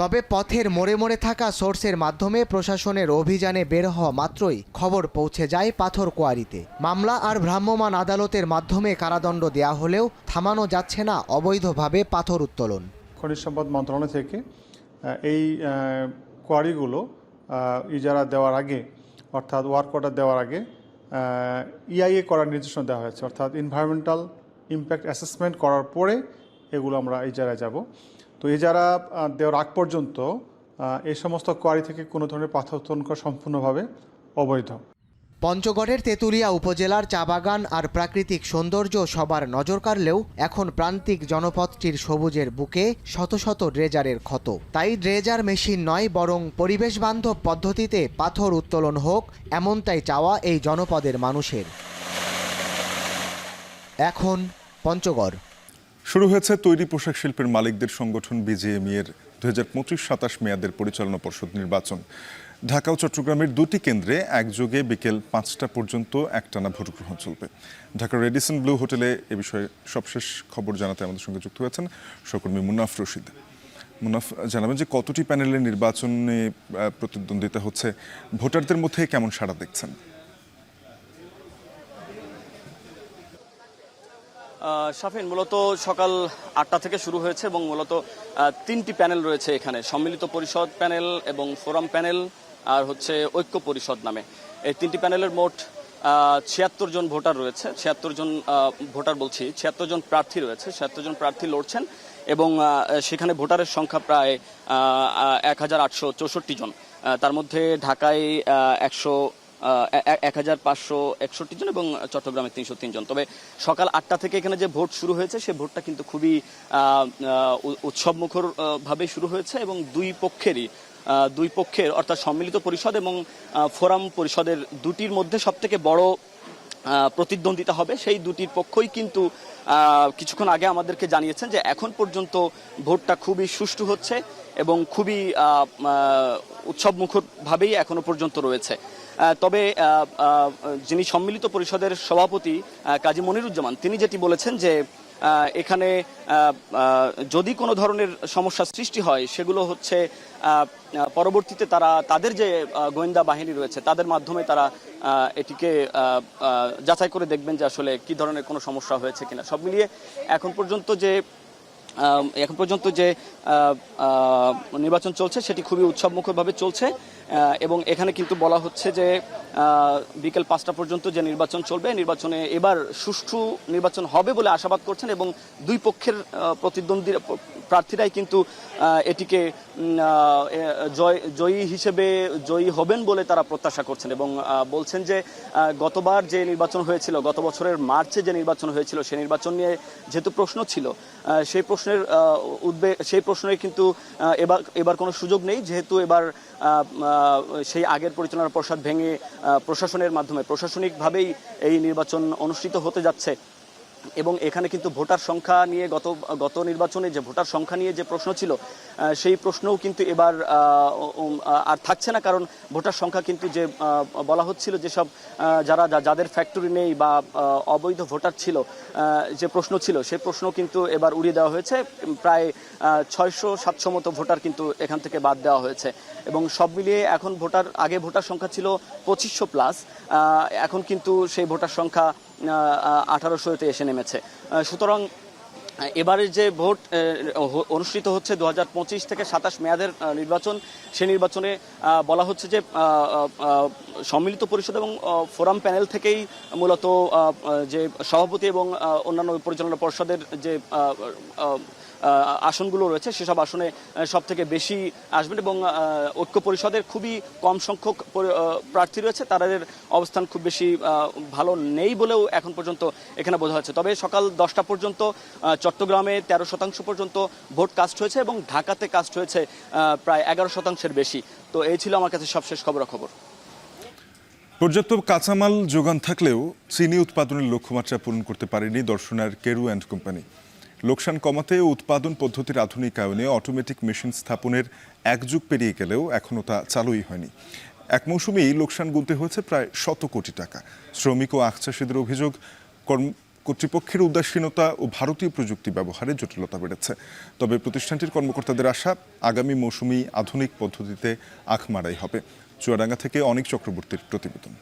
তবে পথের মোড়ে মোড়ে থাকা সোর্সের মাধ্যমে প্রশাসনের অভিযানে বের হওয়া মাত্রই খবর পৌঁছে যায় পাথর কোয়ারিতে। মামলা আর ভ্রাম্যমাণ আদালতের মাধ্যমে কারাদণ্ড দেয়া হলেও থামানো যাচ্ছে না অবৈধভাবে পাথর উত্তোলন। খনিজ সম্পদ মন্ত্রণালয় থেকে এই কোয়ারিগুলো ইজারা দেওয়ার আগে, অর্থাৎ ওয়ার্ক অর্ডার দেওয়ার আগে ইআইএ করার নির্দেশনা দেওয়া হয়েছে, অর্থাৎ এনভায়রনমেন্টাল ইম্প্যাক্ট অ্যাসেসমেন্ট করার পরে এগুলো আমরা ইজারায় যাব। তো ইজারা দেওয়ার আগ পর্যন্ত এই সমস্ত কোয়ারি থেকে কোনো ধরনের পাথর উত্তোলন করা সম্পূর্ণভাবে অবৈধ। পঞ্চগড়ের তেঁতুলিয়া উপজেলার চা বাগান আর প্রাকৃতিক সৌন্দর্য সবার নজর কাড়লেও এখন প্রান্তিক জনপদটির সবুজের বুকে শত শত ড্রেজারের ক্ষত। তাই ড্রেজার মেশিন নয়, বরং পরিবেশ বান্ধব পদ্ধতিতে পাথর উত্তোলন হোক, এমনটাই চাওয়া এই জনপদের মানুষের। এখন পঞ্চগড়। শুরু হয়েছে তৈরি পোশাক শিল্পের মালিকদের সংগঠন বিজিএমই এর 2025-27 মেয়াদের পরিচালনা পর্ষদ নির্বাচন। ঢাকা ও চট্টগ্রামের দুটি কেন্দ্রে একযোগে বিকেল 5টা পর্যন্ত একটানা ভোট গ্রহণ চলবে। ঢাকার রেডিসন ব্লু হোটেলে এ বিষয়ে সবশেষ খবর জানাতে আমাদের সঙ্গে যুক্ত হয়েছেন সহকর্মী মুনাফ রশিদ। মুনাফ, জানাবেন যে কতটি প্যানেলের নির্বাচনে প্রতিদ্বন্দ্বিতা হচ্ছে, ভোটারদের মধ্যে কেমন সাড়া দেখছেন? শাফিন, মূলত সকাল 8টা থেকে শুরু হয়েছে এবং মূলত 3টি প্যানেল রয়েছে এখানে, সম্মিলিত পরিষদ প্যানেল এবং ফোরাম প্যানেল আর হচ্ছে ঐক্য পরিষদ নামে। এই 3টি প্যানেলের মোট 76 জন ভোটার রয়েছে, 76 জন প্রার্থী রয়েছে, 76 জন প্রার্থী লড়ছেন এবং সেখানে ভোটারের সংখ্যা প্রায় 1864 জন। তার মধ্যে ঢাকায় 1561 জন এবং চট্টগ্রামে 303 জন। তবে সকাল 8টা থেকে এখানে যে ভোট শুরু হয়েছে সে ভোটটা কিন্তু খুবই উৎসবমুখর ভাবে শুরু হয়েছে এবং দুই পক্ষের অর্থাৎ সম্মিলিত পরিষদ এবং ফোরাম পরিষদের দুটির মধ্যে সবথেকে বড় প্রতিদ্বন্দ্বিতা হবে। সেই দুটির পক্ষই কিন্তু কিছুক্ষণ আগে আমাদেরকে জানিয়েছেন যে এখন পর্যন্ত ভোটটা খুবই সুষ্ঠু হচ্ছে এবং খুবই উৎসবমুখরভাবেই এখনো পর্যন্ত রয়েছে। তবে যিনি সম্মিলিত পরিষদের সভাপতি কাজী মনিরুজ্জামান, তিনি যেটি বলেছেন যে এখানে যদি কোনো ধরনের সমস্যা সৃষ্টি হয় সেগুলো হচ্ছে পরবর্তীতে তাদের যে গোয়েন্দা বাহিনী রয়েছে তাদের মাধ্যমে তারা এটিকে যাচাই করে দেখবেন যে আসলে কি ধরনের কোনো সমস্যা হয়েছে কিনা। সব মিলিয়ে এখন পর্যন্ত যে নির্বাচন চলছে সেটি খুবই উৎসবমুখরভাবে চলছে এবং এখানে কিন্তু বলা হচ্ছে যে বিকেল 5টা পর্যন্ত যে নির্বাচন চলবে, নির্বাচনে এবার সুষ্ঠু নির্বাচন হবে বলে আশাবাদ করছেন এবং দুই পক্ষের প্রার্থীরাই কিন্তু এটিকে জয়ী হিসেবে জয়ী হবেন বলে তারা প্রত্যাশা করছেন এবং বলছেন যে গতবার যে নির্বাচন হয়েছিল, গত বছরের মার্চে যে নির্বাচন হয়েছিল, সেই নির্বাচন নিয়ে যেহেতু প্রশ্ন ছিল, সেই প্রশ্নের কিন্তু এবার কোনো সুযোগ নেই, যেহেতু এবার সেই আগের পরিচালনা পর্ষদ ভেঙে প্রশাসনের মাধ্যমে প্রশাসনিকভাবেই এই নির্বাচন অনুষ্ঠিত হতে যাচ্ছে। এবং এখানে কিন্তু ভোটার সংখ্যা নিয়ে গত নির্বাচনে যে ভোটার সংখ্যা নিয়ে যে প্রশ্ন ছিল, সেই প্রশ্নও কিন্তু এবার আর থাকছে না, কারণ ভোটার সংখ্যা কিন্তু যে বলা হচ্ছিল যেসব যাদের ফ্যাক্টরি নেই বা অবৈধ ভোটার ছিল, যে প্রশ্ন ছিল সেই প্রশ্ন কিন্তু এবার উড়িয়ে দেওয়া হয়েছে। প্রায় 600-700 মতো ভোটার কিন্তু এখান থেকে বাদ দেওয়া হয়েছে এবং সব মিলিয়ে এখন আগে ভোটার সংখ্যা ছিল 2500+, এখন কিন্তু সেই ভোটার সংখ্যা 1800-তে এসে নেমেছে। সুতরাং এবারের যে ভোট অনুষ্ঠিত হচ্ছে 2025 থেকে 27 মেয়াদের নির্বাচন, সেই নির্বাচনে বলা হচ্ছে যে সম্মিলিত পরিষদ এবং ফোরাম প্যানেল থেকেই মূলত যে সভাপতি এবং অন্যান্য পরিচালনা পর্ষদের যে আসনগুলো রয়েছে সেসব আসনে সব থেকে বেশি আসবেন এবং ঐক্য পরিষদের খুবই কম সংখ্যক প্রার্থী রয়েছে, তাদের অবস্থান খুব বেশি ভালো নেই বলেও এখন পর্যন্ত এখানে বোঝা যাচ্ছে। তবে সকাল 10টা পর্যন্ত চট্টগ্রামে 13% পর্যন্ত ভোট কাস্ট হয়েছে এবং ঢাকাতে কাস্ট হয়েছে প্রায় 11%-এর বেশি। তো এই ছিল আমার কাছে সবশেষ খবরাখবর। পর্যাপ্ত কাঁচামাল যোগান থাকলেও চিনি উৎপাদনের লক্ষ্যমাত্রা পূরণ করতে পারেনি দর্শনার কেরু অ্যান্ড কোম্পানি। লোকসান কমাতে ও উৎপাদন পদ্ধতির আধুনিকায়নে অটোমেটিক মেশিন স্থাপনের 1 যুগ পেরিয়ে গেলেও এখনও তা চালুই হয়নি। এক মৌসুমেই লোকসান গুনতে হয়েছে প্রায় 100 কোটি টাকা। শ্রমিক ও আখ চাষিদের অভিযোগ, কর্তৃপক্ষের উদাসীনতা ও ভারতীয় প্রযুক্তি ব্যবহারে জটিলতা বেড়েছে। তবে প্রতিষ্ঠানটির কর্মকর্তাদের আশা, আগামী মৌসুমেই আধুনিক পদ্ধতিতে আখ মাড়াই হবে। চুয়াডাঙ্গা থেকে অনিক চক্রবর্তীর প্রতিবেদন।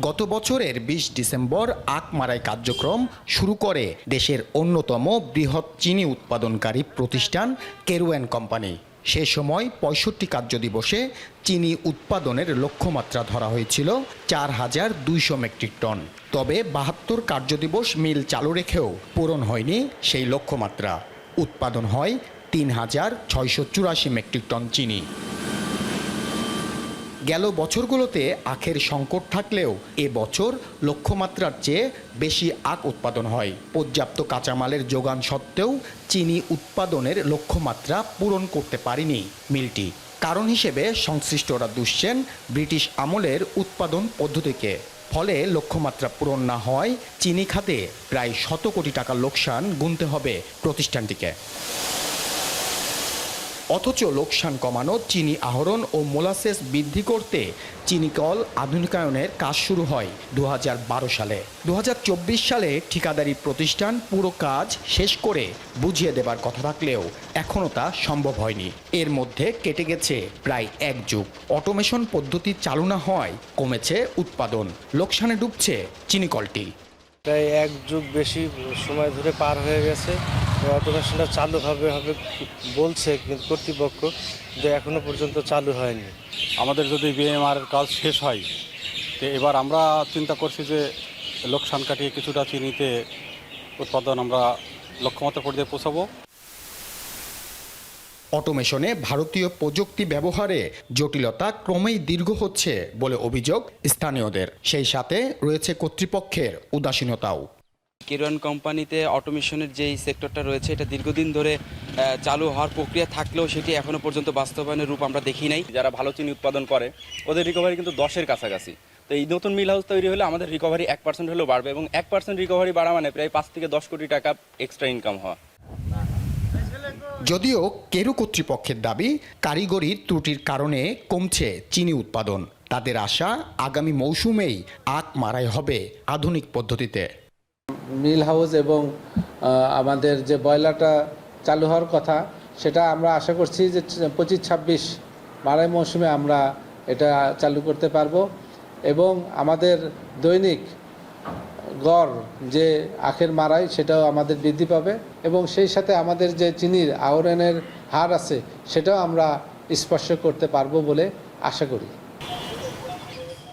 গত বছরের 20 ডিসেম্বর আখ মাড়াই কার্যক্রম শুরু করে দেশের অন্যতম বৃহৎ চিনি উৎপাদনকারী প্রতিষ্ঠান কেরু অ্যান্ড কোম্পানি। সে সময় 65 কার্যদিবসে চিনি উৎপাদনের লক্ষ্যমাত্রা ধরা হয়েছিল 4200 মেট্রিক টন। তবে 72 কার্যদিবস মিল চালু রেখেও পূরণ হয়নি সেই লক্ষ্যমাত্রা। উৎপাদন হয় 3684 মেট্রিক টন চিনি। গেল বছরগুলোতে আখের সংকট থাকলেও এ বছর লক্ষ্যমাত্রার চেয়ে বেশি আখ উৎপাদন হয়। পর্যাপ্ত কাঁচামালের যোগান সত্ত্বেও চিনি উৎপাদনের লক্ষ্যমাত্রা পূরণ করতে পারেনি মিলটি। কারণ হিসেবে সংশ্লিষ্টরা দুষছেন ব্রিটিশ আমলের উৎপাদন পদ্ধতিকে। ফলে লক্ষ্যমাত্রা পূরণ না হয় চিনি খাতে প্রায় 100 কোটি টাকা লোকসান গুনতে হবে প্রতিষ্ঠানটিকে। অথচ লোকসান কমানো, চিনি আহরণ ও মোলাসেস বৃদ্ধি করতে চিনিকল আধুনিকায়নের কাজ শুরু হয় 2012 সালে। 2024 সালে ঠিকাদারি প্রতিষ্ঠান পুরো কাজ শেষ করে বুঝিয়ে দেবার কথা থাকলেও এখনও তা সম্ভব হয়নি। এর মধ্যে কেটে গেছে প্রায় 1 যুগ। অটোমেশন পদ্ধতি চালু না হওয়ায় কমেছে উৎপাদন, লোকসানে ডুবছে চিনিকলটি। প্রায় 1 যুগ বেশি সময় ধরে পার হয়ে গেছে। অটোমেশনটা চালু হবে বলছে কিন্তু কর্তৃপক্ষ, কিন্তু এখনো পর্যন্ত চালু হয়নি। আমাদের যদি বিএমআর কাজ শেষ হয়, তো এবার আমরা চিন্তা করছি যে লোকসান কাটিয়ে কিছুটা চিনিতে উৎপাদন আমরা লক্ষ্যমাত্রা পর্যায়ে পৌঁছাবো। অটোমেশনে ভারতীয় প্রযুক্তি ব্যবহারে জটিলতা ক্রমেই দীর্ঘ হচ্ছে বলে অভিযোগ স্থানীয়দের। সেই সাথে রয়েছে কর্তৃপক্ষের উদাসীনতাও। কেরু অ্যান্ড কোম্পানিতে অটোমেশনের যেই সেক্টরটা রয়েছে, এটা দীর্ঘদিন ধরে চালু হওয়ার প্রক্রিয়া থাকলেও সেটি এখনো পর্যন্ত বাস্তবায়নের রূপ আমরা দেখি নাই। যারা ভালো চিনি উৎপাদন করে ওদের রিকভারি কিন্তু 10-এর কাছাকাছি। তো এই নতুন মিল হাউস তৈরি হলে আমাদের রিকভারি 1% হলেও বাড়বে এবং 1% রিকভারি বাড়া মানে প্রায় 5 থেকে 10 কোটি টাকা এক্সট্রা ইনকাম হওয়া। যদিও কেরু কর্তৃপক্ষের দাবি কারিগরি ত্রুটির কারণে কমছে চিনি উৎপাদন। তাদের আশা আগামী মৌসুমেই আখ মাড়াই হবে আধুনিক পদ্ধতিতে। মিল হাউস এবং আমাদের যে বয়লারটা চালু হওয়ার কথা, সেটা আমরা আশা করছি যে 25-26 মাড়াই মৌসুমে আমরা এটা চালু করতে পারবো এবং আমাদের দৈনিক গড় যে আখের মাড়াই সেটাও আমাদের বৃদ্ধি পাবে এবং সেই সাথে আমাদের যে চিনির আহরণের হার আছে সেটাও আমরা স্পর্শ করতে পারবো বলে আশা করি।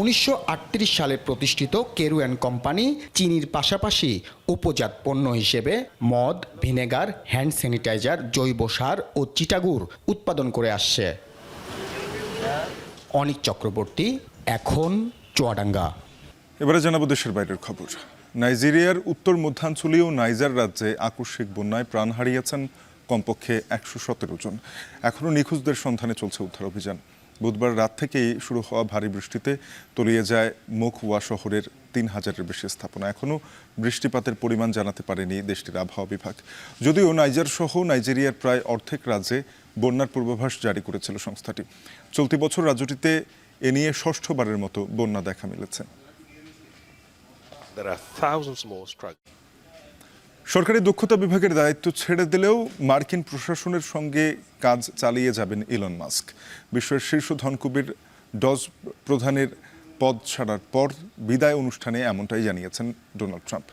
1938 সালে প্রতিষ্ঠিত কেরুয়ান কোম্পানি চিনির পাশাপাশি উপজাত পণ্য হিসেবে মদ, ভিনেগার, হ্যান্ড স্যানিটাইজার, জৈব সার ও চিটাগুড় উৎপাদন করে আসছে। অনিক চক্রবর্তী, এখন চুয়াডাঙ্গা। এবারে জানাবো দেশের বাইরের খবর। নাইজেরিয়ার উত্তর মধ্যাঞ্চলীয় নাইজার রাজ্যে আকস্মিক বন্যায় প্রাণ হারিয়েছেন কমপক্ষে 117 জন। এখনও নিখোঁজদের সন্ধানে চলছে উদ্ধার অভিযান। বুধবার রাত থেকেই শুরু হওয়া ভারী বৃষ্টিতে তলিয়ে যায় মোখওয়া শহরের 3000-এর বেশি স্থাপনা। এখনও বৃষ্টিপাতের পরিমাণ জানাতে পারেনি দেশটির আবহাওয়া বিভাগ। যদিও নাইজার সহ নাইজেরিয়ার প্রায় অর্ধেক রাজ্যে বন্যার পূর্বাভাস জারি করেছিল সংস্থাটি। চলতি বছর রাজ্যটিতে এ নিয়ে ষষ্ঠবারের মতো বন্যা দেখা মিলেছে। সরকারি দক্ষতা বিভাগের দায়িত্ব ছেড়ে দিলেও মার্কিন প্রশাসনের সঙ্গে কাজ চালিয়ে যাবেন ইলন মাস্ক। বিশ্বের শীর্ষ ধনকুবের ডজ প্রধানের পদ ছাড়ার পর বিদায় অনুষ্ঠানে এমনটাই জানিয়েছেন ডোনাল্ড ট্রাম্প।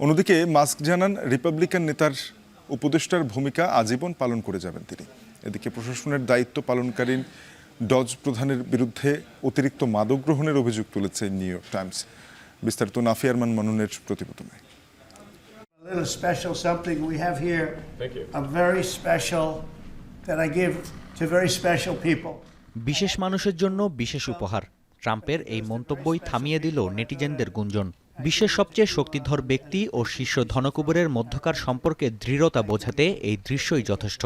অন্যদিকে মাস্ক জানান, রিপাবলিকান নেতার উপদেষ্টার ভূমিকা আজীবন পালন করে যাবেন তিনি। এদিকে প্রশাসনের দায়িত্ব পালনকারী ডজ প্রধানের বিরুদ্ধে অতিরিক্ত মাদক গ্রহণের অভিযোগ তুলেছে নিউ ইয়র্ক টাইমস। বিস্তারিত নাফি আরমান মননের প্রতিবেদনে। A little special something we have here. Thank you. A very special that I give to very special people. বিশেষ মানুষের জন্য বিশেষ উপহার। ট্রাম্পের এই মন্তব্যই থামিয়ে দিল নেটিজেনদের গুঞ্জন। বিশ্বের সবচেয়ে শক্তিধর ব্যক্তি ও শীর্ষ ধনকুবেরের মধ্যকার সম্পর্কে দৃঢ়তা বোঝাতে এই দৃশ্যই যথেষ্ট।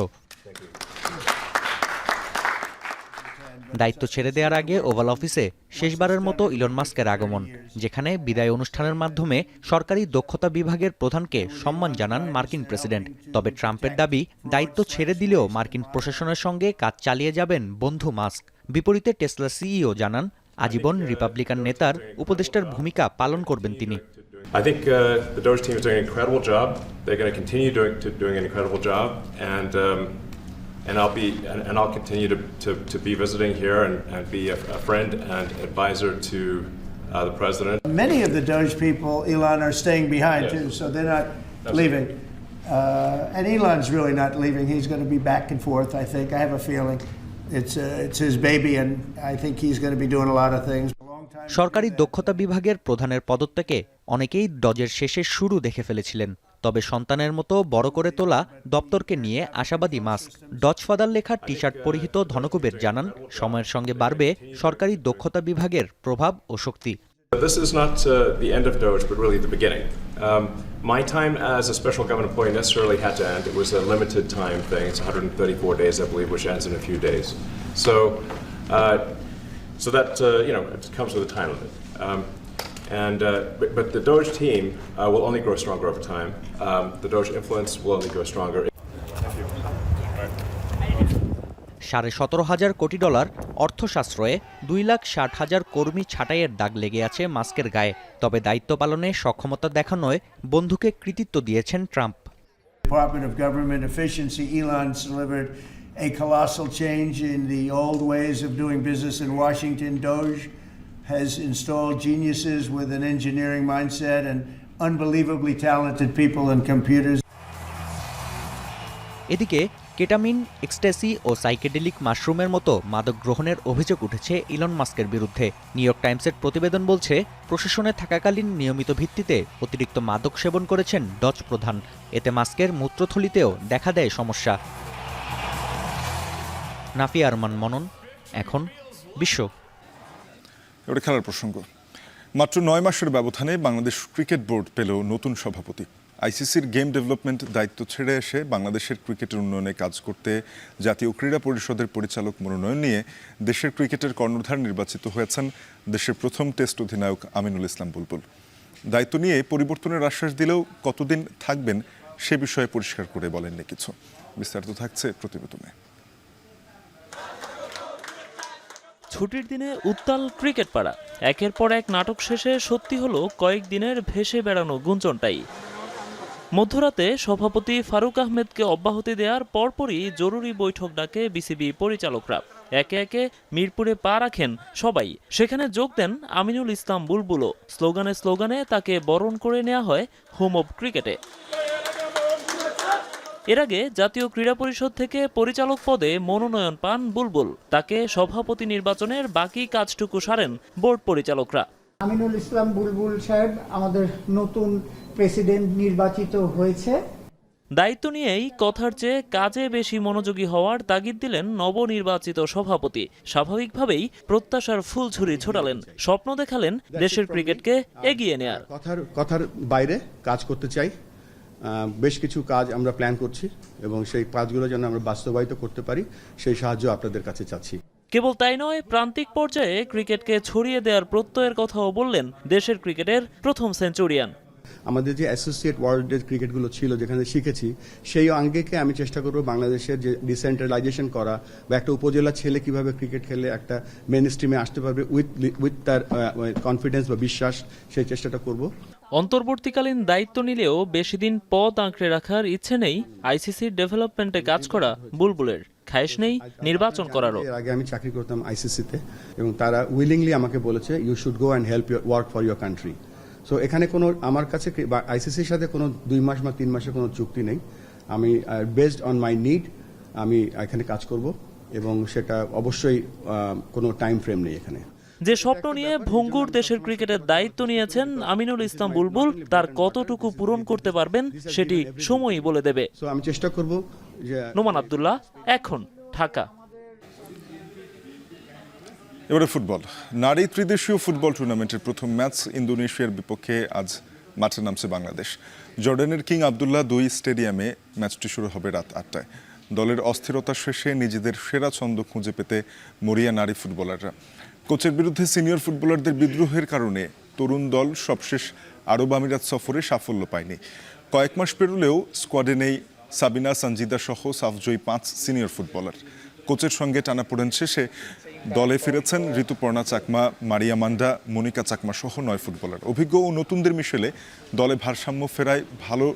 দায়িত্ব ছেড়ে দেওয়ার আগে ওভাল অফিসে শেষবারের মতো ইলন মাস্কের আগমন, যেখানে বিদায় অনুষ্ঠানের মাধ্যমে সরকারি দক্ষতা বিভাগের প্রধানকে সম্মান জানান মার্কিন প্রেসিডেন্ট। তবে ট্রাম্পের দাবি, দায়িত্ব ছেড়ে দিলেও মার্কিন প্রশাসনের সঙ্গে কাজ চালিয়ে যাবেন বন্ধু মাস্ক। বিপরীতে টেসলা সিইও জানান, আজীবন রিপাবলিকান নেতার উপদেষ্টার ভূমিকা পালন করবেন তিনি। I think the Doge team is doing an incredible job. They're going to continue doing an incredible job, and I'll continue to be visiting here and be a friend and advisor to the president. Many of the Doge people, Elon, are staying behind too, so they're not leaving. And Elon's really not leaving. He's going to be back and forth, I think. I have a feeling it's his baby, and I think he's going to be doing a lot of things. সরকারি দক্ষতা বিভাগের প্রধানের পদত্যাগে অনেকেই ডজের শেষের শুরু দেখে ফেলেছিলেন। তবে সন্তানের মতো বড় করে তোলা দপ্তরকে নিয়ে আশাবাদী মাস্ক। ডজ ফাদার লেখা টি শার্ট পরিহিত ধনকুবের জানান, সময়ের সঙ্গে বাড়বে সরকারি দক্ষতা বিভাগের প্রভাব ও শক্তি। This is not the end of Doge, but really the beginning. My time as a special government employee necessarily had to end. It was a limited time thing. It's 134 days, I believe, which ends in a few days. So that it comes with a time limit. But the Doge team will only grow stronger over time. The Doge influence will only grow stronger. $17,500 কোটি অর্থ সাশ্রয়ে 2,60,000 কর্মী ছাঁটাইয়ের দাগ লেগে আছে মাস্কের গায়ে। তবে দায়িত্ব পালনে সক্ষমতা দেখানোয় বন্ধুকে কৃতিত্ব দিয়েছেন Trump. Department of Government Efficiency, Elon's delivered a colossal change in the old ways of doing business in Washington. Doge has installed geniuses with an engineering mindset and unbelievably talented people and computers. এদিকে ketamine, ecstasy ও psychedelic মাশরুমের মতো মাদক গ্রহণের অভিযোগ উঠেছে Elon মাস্কের বিরুদ্ধে। New York টাইমসের প্রতিবেদন বলছে, প্রশাসনে থাকাকালীন নিয়মিত ভিত্তিতে অতিরিক্ত মাদক সেবন করেছেন ডজ প্রধান। এতে মাস্কের মূত্রথলিতেও দেখা দেয় সমস্যা। নাফি আরমান মনন, এখন বিশ্ব। এবারে খেলার প্রসঙ্গ। মাত্র 9 মাসের ব্যবধানে বাংলাদেশ ক্রিকেট বোর্ড পেল নতুন সভাপতি। আইসিসির গেম ডেভেলপমেন্ট দায়িত্ব ছেড়ে এসে বাংলাদেশের ক্রিকেটের উন্নয়নে কাজ করতে জাতীয় ক্রীড়া পরিষদের পরিচালক মনোনয়ন নিয়ে দেশের ক্রিকেটের কর্ণধার নির্বাচিত হয়েছেন দেশের প্রথম টেস্ট অধিনায়ক আমিনুল ইসলাম বুলবুল। দায়িত্ব নিয়ে পরিবর্তনের আশ্বাস দিলেও কতদিন থাকবেন সে বিষয়ে পরিষ্কার করে বলেননি কিছু। বিস্তারিত থাকছে প্রতিবেদনে। ছুটির দিনে উত্তাল ক্রিকেট পাড়া। একের পর এক নাটক শেষে সত্যি হলো কয়েকদিনের ভেসে বেড়ানো গুঞ্জনটাই। মধ্যরাতে সভাপতি ফারুক আহমেদকে অব্যাহতি দেওয়ার পরপরই জরুরি বৈঠক ডাকে বিসিবি পরিচালকরা। একে একে মিরপুরে পা রাখেন সবাই। সেখানে যোগ দেন আমিনুল ইসলাম বুলবুলও। স্লোগানে স্লোগানে তাকে বরণ করে নেওয়া হয় হোম অব ক্রিকেটে। এর আগে জাতীয় ক্রীড়া পরিষদ থেকে পরিচালক পদে মনোনয়ন পান বুলবুল। তাকে সভাপতি নির্বাচনের বাকি কাজটুকু সারেন বোর্ড পরিচালকরা। আমিনুল ইসলাম বুলবুল সাহেব আমাদের নতুন প্রেসিডেন্ট নির্বাচিত হয়েছে। দায়িত্ব নিয়েই কথার চেয়ে কাজে বেশি মনোযোগী হওয়ার তাগিদ দিলেন নবনির্বাচিত সভাপতি। স্বাভাবিকভাবেই প্রত্যাশার ফুলঝুরি ছোটালেন, স্বপ্ন দেখালেন দেশের ক্রিকেটকে এগিয়ে নেয়ার। কথার বাইরে কাজ করতে চাই। বেশ কিছু কাজ আমরা প্ল্যান করছি এবং সেই কাজগুলো যেন আমরা বাস্তবায়িত করতে পারি সেই সাহায্য আপনাদের কাছে চাচ্ছি। কেবল তাই নয়, প্রান্তিক পর্যায়ে ক্রিকেটকে ছড়িয়ে দেওয়ার প্রত্যয়ের কথাও বললেন দেশের ক্রিকেটের প্রথম সেঞ্চুরিয়ান। আমাদের যে অ্যাসোসিয়েট ওয়ার্ল্ডের ক্রিকেটগুলো ছিল যেখানে শিখেছি, সেই অঙ্গেকে আমি চেষ্টা করব বাংলাদেশের যে ডিসেন্ট্রালাইজেশন করা বা একটা উপজেলা ছেলে কিভাবে ক্রিকেট খেলে একটা মেন স্ট্রিমে আসতে পারবে উইথ তার কনফিডেন্স বা বিশ্বাস, সেই চেষ্টাটা করব। অন্তর্বর্তীকালীন দায়িত্ব নিলেও বেশি দিন পদ আঁকড়ে রাখার ইচ্ছে নেই আইসিসির ডেভেলপমেন্টে কাজ করা বুলবুলের। খায়েশ নেই নির্বাচন করারও। এর আগে আমি চাকরি করতাম আইসিসিতে এবং তারা উইলিংলি আমাকে বলেছে you should go and help work for your country. So এখানে কোনো আমার কাছে আইসিসির সাথে কোনো 2 মাস বা 3 মাসের কোনো চুক্তি নেই। আমি বেসড অন মাই নিড আমি এখানে কাজ করব এবং সেটা অবশ্যই কোনো টাইম ফ্রেম নেই এখানে। যে স্বপ্ন নিয়ে ভঙ্গুর দেশের ক্রিকেটের দায়িত্ব নিয়েছেন আমিনুল ইসলাম বুলবুল, তার কতটুকু পূরণ করতে পারবেন সেটি সময়ই বলে দেবে। আমি চেষ্টা করব যে নোমান আব্দুল্লাহ, এখন, ঢাকা। এবারে ফুটবল। নারী ত্রিদেশীয় ফুটবল টুর্নামেন্টের প্রথম ম্যাচ ইন্দোনেশিয়ার বিপক্ষে আজ মাঠে নামছে বাংলাদেশ। জর্ডানের কিং আবদুল্লাহ 2 স্টেডিয়ামে ম্যাচটি শুরু হবে রাত 8টায়। দলের অস্থিরতা শেষে নিজেদের সেরা ছন্দ খুঁজে পেতে মরিয়া নারী ফুটবলাররা। কোচের বিরুদ্ধে সিনিয়র ফুটবলারদের বিদ্রোহের কারণে তরুণ দল সবশেষ আরব আমিরাত সফরে সাফল্য পায়নি। কয়েক মাস পেরোলেও স্কোয়াডে নেই সাবিনা সঞ্জিদা সহ সাফজয়ী 5 সিনিয়র ফুটবলার। কোচের সঙ্গে টানাপোড়েন শেষে দলে ফিরেছেন ঋতুপর্ণা চাকমা, মারিয়া মান্ডা, মনিকা চাকমা সহ 9 ফুটবলার। অভিজ্ঞ ও নতুনদের মিশেলে দলে ভারসাম্য ফেরায় ভালো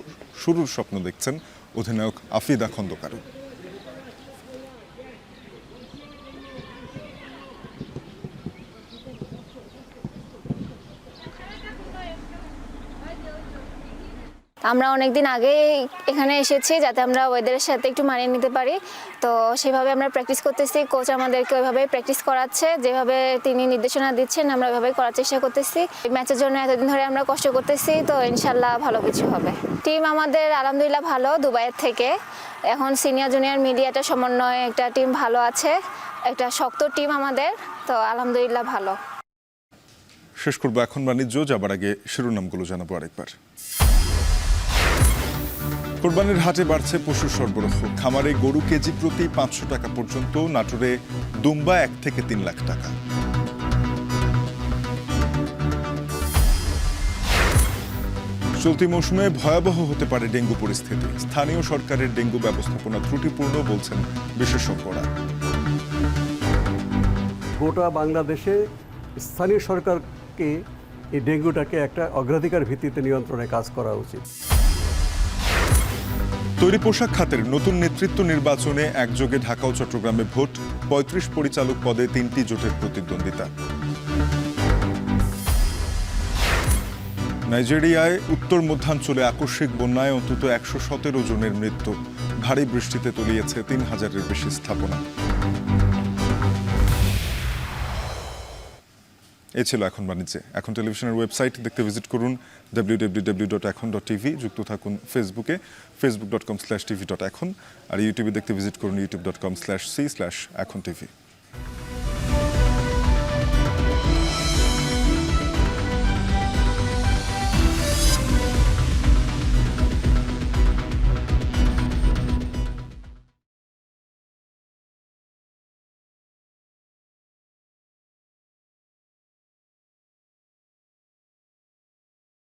শুরুর স্বপ্ন দেখছেন অধিনায়ক আফিদা খন্দকারও। আমরা অনেকদিন আগে এখানে এসেছি যাতে আমরা ওয়েদারের সাথে একটু মানিয়ে নিতে পারি, তো সেভাবে আমরা প্র্যাকটিস করতেছি। কোচ আমাদেরকে ওইভাবেই প্র্যাকটিস করাচ্ছে, যেভাবে তিনি নির্দেশনা দিচ্ছেন আমরা ওইভাবেই করার চেষ্টা করতেছি। ম্যাচের জন্য এতদিন ধরে আমরা কষ্ট করতেছি, তো ইনশাল্লাহ ভালো কিছু হবে। টিম আমাদের আলহামদুলিল্লাহ ভালো, দুবাইয়ের থেকে। এখন সিনিয়র জুনিয়র মিডিয়াটা সমন্বয়ে একটা টিম ভালো আছে, একটা শক্ত টিম আমাদের, তো আলহামদুলিল্লাহ ভালো। শেষ করবো এখন বাণিজ্য, যাবার আগে শিরোনামগুলো জানাবো আরেকবার। কোরবানির হাটে বাড়ছে পশুর সরবরাহ। খামারে গরু কেজি প্রতি 500 টাকা পর্যন্ত, নাটোরে দুম্বা 1 থেকে 3 লাখ টাকা। চলতি মৌসুমে ভয়াবহ হতে পারে ডেঙ্গু পরিস্থিতি। স্থানীয় সরকারের ডেঙ্গু ব্যবস্থাপনা ত্রুটিপূর্ণ বলছেন বিশেষজ্ঞরা। গোটা বাংলাদেশে স্থানীয় সরকারকে এই ডেঙ্গুটাকে একটা অগ্রাধিকার ভিত্তিতে নিয়ন্ত্রণে কাজ করা উচিত। তৈরি পোশাক খাতের নতুন নেতৃত্ব নির্বাচনে একযোগে ঢাকা ও চট্টগ্রামে ভোট। 35 পরিচালক পদে 3টি জোটের প্রতিদ্বন্দ্বিতা। নাইজেরিয়ায় উত্তর মধ্যাঞ্চলে আকস্মিক বন্যায় অন্তত 117 জনের মৃত্যু। ভারী বৃষ্টিতে তলিয়েছে 3000-এর বেশি স্থাপনা। এ ছিল এখন বাণিজ্যে। এখন টেলিভিশনের ওয়েবসাইট দেখতে ভিজিট করুন www.ekhon.tv। যুক্ত থাকুন ফেসবুকে facebook.com/tv.ekhon, আর ইউটিউবে দেখতে ভিজিট করুন youtube.com/c/ekhon tv।